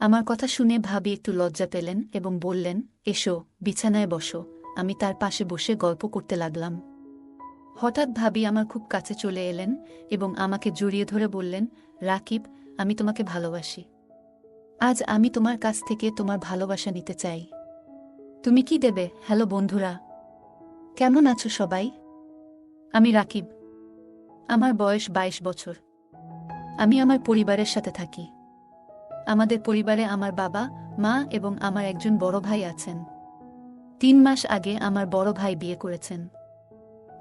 আমার কথা শুনে ভাবি একটু লজ্জা পেলেন এবং বললেন, এসো, বিছানায় বসো। আমি তার পাশে বসে গল্প করতে লাগলাম। হঠাৎ ভাবি আমার খুব কাছে চলে এলেন এবং আমাকে জড়িয়ে ধরে বললেন, রাকিব, আমি তোমাকে ভালোবাসি। আজ আমি তোমার কাছ থেকে তোমার ভালোবাসা নিতে চাই। তুমি কি দেবে? হ্যালো বন্ধুরা, কেমন আছো সবাই? আমি রাকিব। আমার বয়স ২২ বছর। আমি আমার পরিবারের সাথে থাকি। আমাদের পরিবারে আমার বাবা, মা এবং আমার একজন বড় ভাই আছেন। ৩ মাস আগে আমার বড় ভাই বিয়ে করেছেন।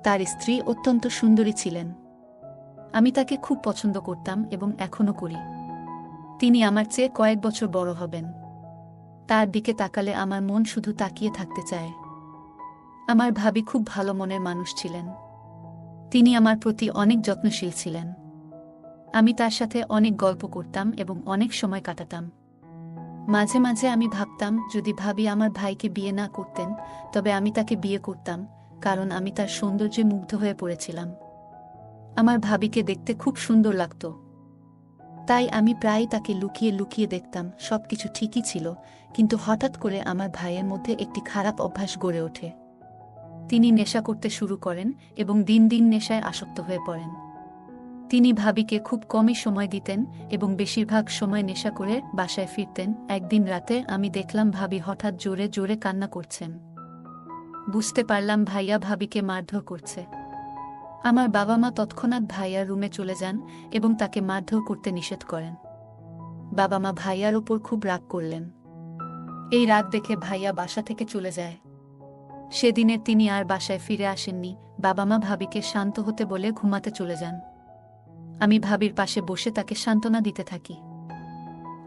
তার স্ত্রী অত্যন্ত সুন্দরী ছিলেন। আমি তাকে খুব পছন্দ করতাম এবং এখনও করি। তিনি আমার চেয়ে কয়েক বছর বড় হবেন। তার দিকে তাকালে আমার মন শুধু তাকিয়ে থাকতে চায়। আমার ভাবি খুব ভালো মনের মানুষ ছিলেন। তিনি আমার প্রতি অনেক যত্নশীল ছিলেন। আমি তার সাথে অনেক গল্প করতাম এবং অনেক সময় কাটাতাম। মাঝে মাঝে আমি ভাবতাম, যদি ভাবি আমার ভাইকে বিয়ে না করতেন তবে আমি তাকে বিয়ে করতাম, কারণ আমি তার সৌন্দর্যে মুগ্ধ হয়ে পড়েছিলাম। আমার ভাবিকে দেখতে খুব সুন্দর লাগত। তাই আমি প্রায়ই তাকে লুকিয়ে লুকিয়ে দেখতাম। সবকিছু ঠিকই ছিল, কিন্তু হঠাৎ করে আমার ভাইয়ের মধ্যে একটি খারাপ অভ্যাস গড়ে ওঠে। তিনি নেশা করতে শুরু করেন এবং দিন দিন নেশায় আসক্ত হয়ে পড়েন। তিনি ভাবিকে খুব কমই সময় দিতেন এবং বেশিরভাগ সময় নেশা করে বাসায় ফিরতেন। একদিন রাতে আমি দেখলাম ভাবি হঠাৎ জোরে জোরে কান্না করছেন। বুঝতে পারলাম ভাইয়া ভাবিকে মারধর করছে। আমার বাবা মা তৎক্ষণাৎ ভাইয়ার রুমে চলে যান এবং তাকে মারধর করতে নিষেধ করেন। বাবা মা ভাইয়ার ওপর খুব রাগ করলেন। এই রাগ দেখে ভাইয়া বাসা থেকে চলে যায়। সেদিনের তিনি আর বাসায় ফিরে আসেননি। বাবা মা ভাবিকে শান্ত হতে বলে ঘুমাতে চলে যান। আমি ভাবির পাশে বসে তাকে সান্ত্বনা দিতে থাকি।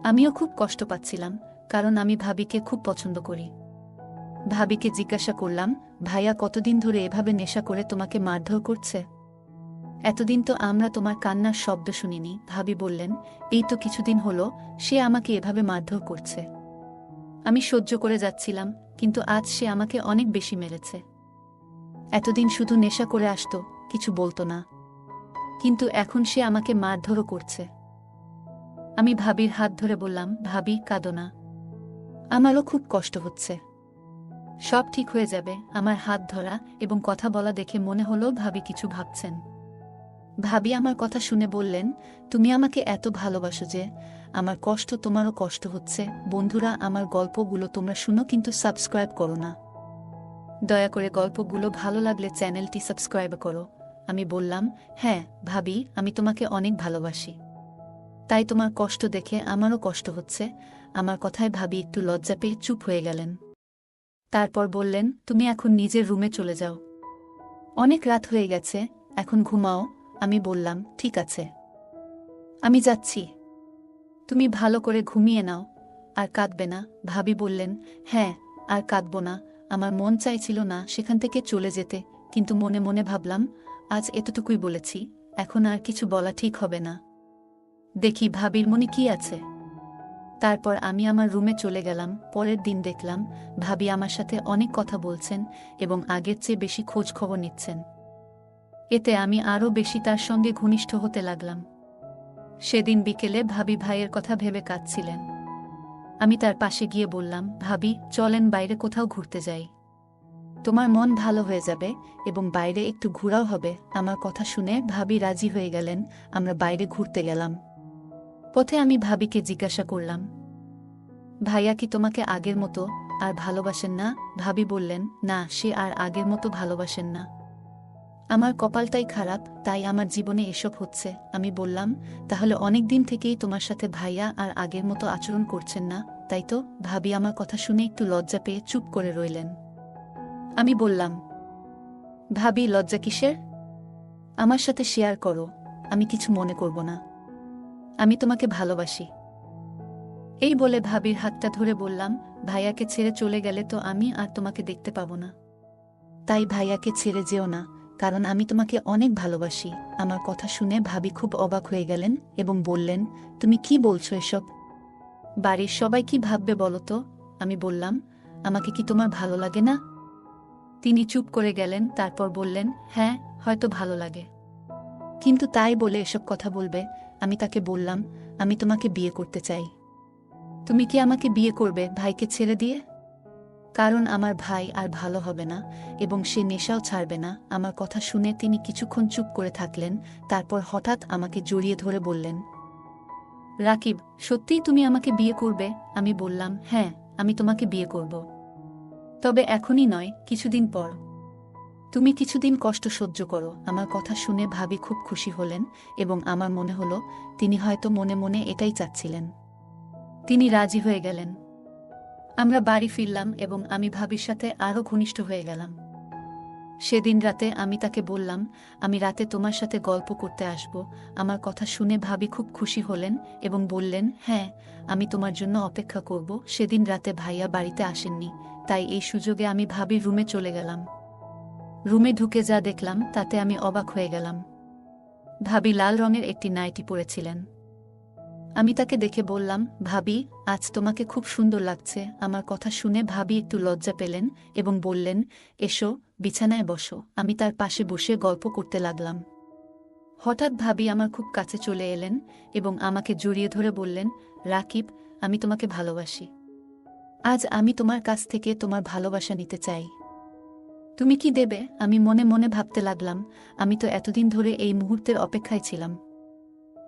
আমিও খুব কষ্ট পাচ্ছিলাম, কারণ আমি ভাবিকে খুব পছন্দ করি। ভাবিকে জিজ্ঞাসা করলাম, ভাইয়া কতদিন ধরে এভাবে নেশা করে তোমাকে মারধর করছে? এতদিন তো আমরা তোমার কান্নার শব্দ শুনিনি। ভাবি বললেন, এই তো কিছুদিন হলো সে আমাকে এভাবে মারধর করছে। আমি সহ্য করে যাচ্ছিলাম, কিন্তু আজ সে আমাকে অনেক বেশি মেরেছে। এতদিন শুধু নেশা করে আসতো, কিছু বলতো না, কিন্তু এখন সে আমাকে মারধরও করছে। আমি ভাবির হাত ধরে বললাম, ভাবি, কাঁদো না। আমারও খুব কষ্ট হচ্ছে। সব ঠিক হয়ে যাবে। আমার হাত ধরা এবং কথা বলা দেখে মনে হলো ভাবি কিছু ভাবছেন। ভাবি আমার কথা শুনে বললেন, তুমি আমাকে এত ভালোবাসো যে আমার কষ্ট তোমারও কষ্ট হচ্ছে। বন্ধুরা, আমার গল্পগুলো তোমরা শুনো, কিন্তু সাবস্ক্রাইব করো না। দয়া করে গল্পগুলো ভালো লাগলে চ্যানেলটি সাবস্ক্রাইব করো। আমি বললাম, হ্যাঁ ভাবি, আমি তোমাকে অনেক ভালোবাসি। তাই তোমার কষ্ট দেখে আমারও কষ্ট হচ্ছে। আমার কথায় ভাবি একটু লজ্জা পেয়ে চুপ হয়ে গেলেন। তারপর বললেন, তুমি এখন নিজের রুমে চলে যাও। অনেক রাত হয়ে গেছে, এখন ঘুমাও। আমি বললাম, ঠিক আছে, আমি যাচ্ছি। তুমি ভালো করে ঘুমিয়ে নাও, আর কাঁদবে না। ভাবি বললেন, হ্যাঁ, আর কাঁদব না। আমার মন চাইছিল না সেখান থেকে চলে যেতে, কিন্তু মনে মনে ভাবলাম, আজ এতটুকুই বলেছি, এখন আর কিছু বলা ঠিক হবে না। দেখি ভাবির মনে কি আছে। তারপর আমি আমার রুমে চলে গেলাম। পরের দিন দেখলাম ভাবি আমার সাথে অনেক কথা বলছেন এবং আগের চেয়ে বেশি খোঁজ খবর নিচ্ছেন। এতে আমি আরও বেশি তার সঙ্গে ঘনিষ্ঠ হতে লাগলাম। সেদিন বিকেলে ভাবি ভাইয়ের কথা ভেবে কাঁদছিলেন। আমি তার পাশে গিয়ে বললাম, ভাবি, চলেন বাইরে কোথাও ঘুরতে যাই। তোমার মন ভালো হয়ে যাবে এবং বাইরে একটু ঘোরাও হবে। আমার কথা শুনে ভাবি রাজি হয়ে গেলেন। আমরা বাইরে ঘুরতে গেলাম। পথে আমি ভাবিকে জিজ্ঞাসা করলাম, ভাইয়া কি তোমাকে আগের মতো আর ভালোবাসেন না? ভাবি বললেন, না, সে আর আগের মতো ভালোবাসেন না। আমার কপালটাই খারাপ, তাই আমার জীবনে এসব হচ্ছে। আমি বললাম, তাহলে অনেক দিন থেকেই তোমার সাথে ভাইয়া আর আগের মতো আচরণ করছেন না, তাই তো? ভাবি আমার কথা শুনে একটু লজ্জা পেয়ে চুপ করে রইলেন। আমি বললাম, ভাবি, লজ্জা কিসের? আমার সাথে শেয়ার করো, আমি কিছু মনে করব না। আমি তোমাকে ভালোবাসি। এই বলে ভাবির হাতটা ধরে বললাম, ভাইয়াকে ছেড়ে চলে গেলে তো আমি আর তোমাকে দেখতে পাবো না। তাই ভাইয়াকে ছেড়ে যেও না, কারণ আমি তোমাকে অনেক ভালোবাসি। আমার কথা শুনে ভাবি খুব অবাক হয়ে গেলেন এবং বললেন, তুমি কি বলছো এসব? বাড়ির সবাই কি ভাববে বলো তো? আমি বললাম, আমাকে কি তোমার ভালো লাগে না? তিনি চুপ করে গেলেন। তারপর বললেন, হ্যাঁ, হয়তো ভালো লাগে, কিন্তু তাই বলে এসব কথা বলবে? আমি তাকে বললাম, আমি তোমাকে বিয়ে করতে চাই। তুমি কি আমাকে বিয়ে করবে ভাইকে ছেড়ে দিয়ে? কারণ আমার ভাই আর ভালো হবে না এবং সে নেশাও ছাড়বে না। আমার কথা শুনে তিনি কিছুক্ষণ চুপ করে থাকলেন, তারপর হঠাৎ আমাকে জড়িয়ে ধরে বললেন, রাকিব, সত্যিই তুমি আমাকে বিয়ে করবে? আমি বললাম, হ্যাঁ, আমি তোমাকে বিয়ে করব। তবে এখনই নয়, কিছুদিন পর। তুমি কিছুদিন কষ্ট সহ্য করো। আমার কথা শুনে ভাবি খুব খুশি হলেন এবং আমার মনে হলো তিনি হয়তো মনে মনে এটাই চাচ্ছিলেন। তিনি রাজি হয়ে গেলেন। আমরা বাড়ি ফিরলাম এবং আমি ভাবির সাথে আরও ঘনিষ্ঠ হয়ে গেলাম। সেদিন রাতে আমি তাকে বললাম, আমি রাতে তোমার সাথে গল্প করতে আসব। আমার কথা শুনে ভাবি খুব খুশি হলেন এবং বললেন, হ্যাঁ, আমি তোমার জন্য অপেক্ষা করব। সেদিন রাতে ভাইয়া বাড়িতে আসেননি, তাই এই সুযোগে আমি ভাবির রুমে চলে গেলাম। রুমে ঢুকে যা দেখলাম তাতে আমি অবাক হয়ে গেলাম। ভাবি লাল রঙের একটি নাইটি পরেছিলেন। আমি তাকে দেখে বললাম, ভাবি, আজ তোমাকে খুব সুন্দর লাগছে। আমার কথা শুনে ভাবি একটু লজ্জা পেলেন এবং বললেন, এসো, বিছানায় বসো। আমি তার পাশে বসে গল্প করতে লাগলাম। হঠাৎ ভাবি আমার খুব কাছে চলে এলেন এবং আমাকে জড়িয়ে ধরে বললেন, রাকিব, আমি তোমাকে ভালোবাসি। আজ আমি তোমার কাছ থেকে তোমার ভালোবাসা নিতে চাই। তুমি কি দেবে? আমি মনে মনে ভাবতে লাগলাম, আমি তো এতদিন ধরে এই মুহূর্তের অপেক্ষায় ছিলাম।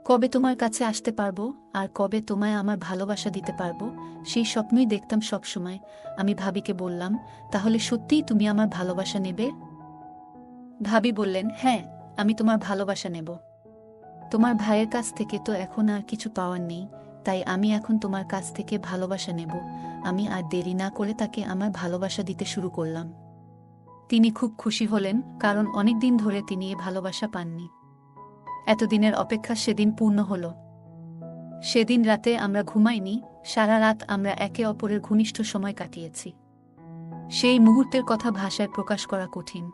কবে তোমার কাছে আসতে পারবো আর কবে তোমায় আমার ভালোবাসা দিতে পারবো, সেই স্বপ্নই দেখতাম সবসময়। আমি ভাবিকে বললাম, তাহলে সত্যিই তুমি আমার ভালোবাসা নেবে? ভাবি বললেন, হ্যাঁ, আমি তোমার ভালোবাসা নেব। তোমার ভাইয়ের কাছ থেকে তো এখন আর কিছু পাওয়ার নেই, তাই আমি এখন তোমার কাছ থেকে ভালোবাসা নেব। আমি আর দেরি না করে তাকে আমার ভালোবাসা দিতে শুরু করলাম। তিনি খুব খুশি হলেন, কারণ অনেকদিন ধরে তিনি এ ভালোবাসা পাননি। এতদিনের অপেক্ষা সেদিন পূর্ণ হল। সেদিন রাতে আমরা ঘুমাইনি, সারা রাত আমরা একে অপরের ঘনিষ্ঠ সময় কাটিয়েছি। সেই মুহূর্তের কথা ভাষায় প্রকাশ করা কঠিন।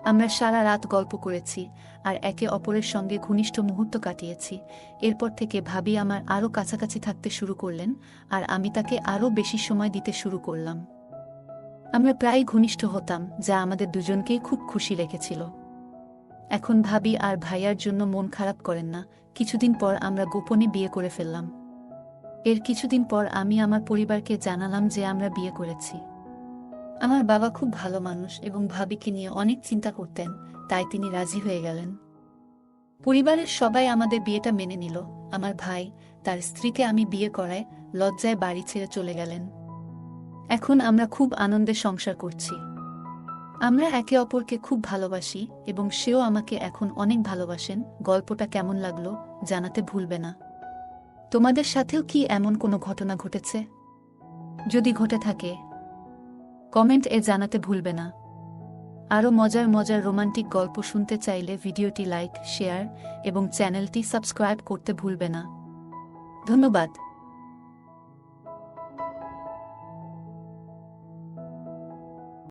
আমরা সারা রাত গল্প করেছি আর একে অপরের সঙ্গে ঘনিষ্ঠ মুহূর্ত কাটিয়েছি। এরপর থেকে ভাবি আমার আরও কাছাকাছি থাকতে শুরু করলেন আর আমি তাকে আরও বেশি সময় দিতে শুরু করলাম। আমরা প্রায় ঘনিষ্ঠ হতাম, যা আমাদের দুজনকেই খুব খুশি রেখেছিল। এখন ভাবি আর ভাইয়ার জন্য মন খারাপ করেন না। কিছুদিন পর আমরা গোপনে বিয়ে করে ফেললাম। এর কিছুদিন পর আমি আমার পরিবারকে জানালাম যে আমরা বিয়ে করেছি। আমার বাবা খুব ভালো মানুষ এবং ভাবিকে নিয়ে অনেক চিন্তা করতেন, তাই তিনি রাজি হয়ে গেলেন। পরিবারের সবাই আমাদের বিয়েটা মেনে নিল। আমার ভাই তার স্ত্রীকে আমি বিয়ে করায় লজ্জায় বাড়ি ছেড়ে চলে গেলেন। এখন আমরা খুব আনন্দে সংসার করছি। আমরা একে অপরকে খুব ভালোবাসি এবং সেও আমাকে এখন অনেক ভালোবাসেন। গল্পটা কেমন লাগলো জানাতে ভুলবে না। তোমাদের সাথেও কি এমন কোনো ঘটনা ঘটেছে? যদি ঘটে থাকে, কমেন্ট এ জানাতে ভুলবে না। আরও মজার মজার রোমান্টিক গল্প শুনতে চাইলে ভিডিওটি লাইক, শেয়ার এবং চ্যানেলটি সাবস্ক্রাইব করতে ভুলবে না। ধন্যবাদ।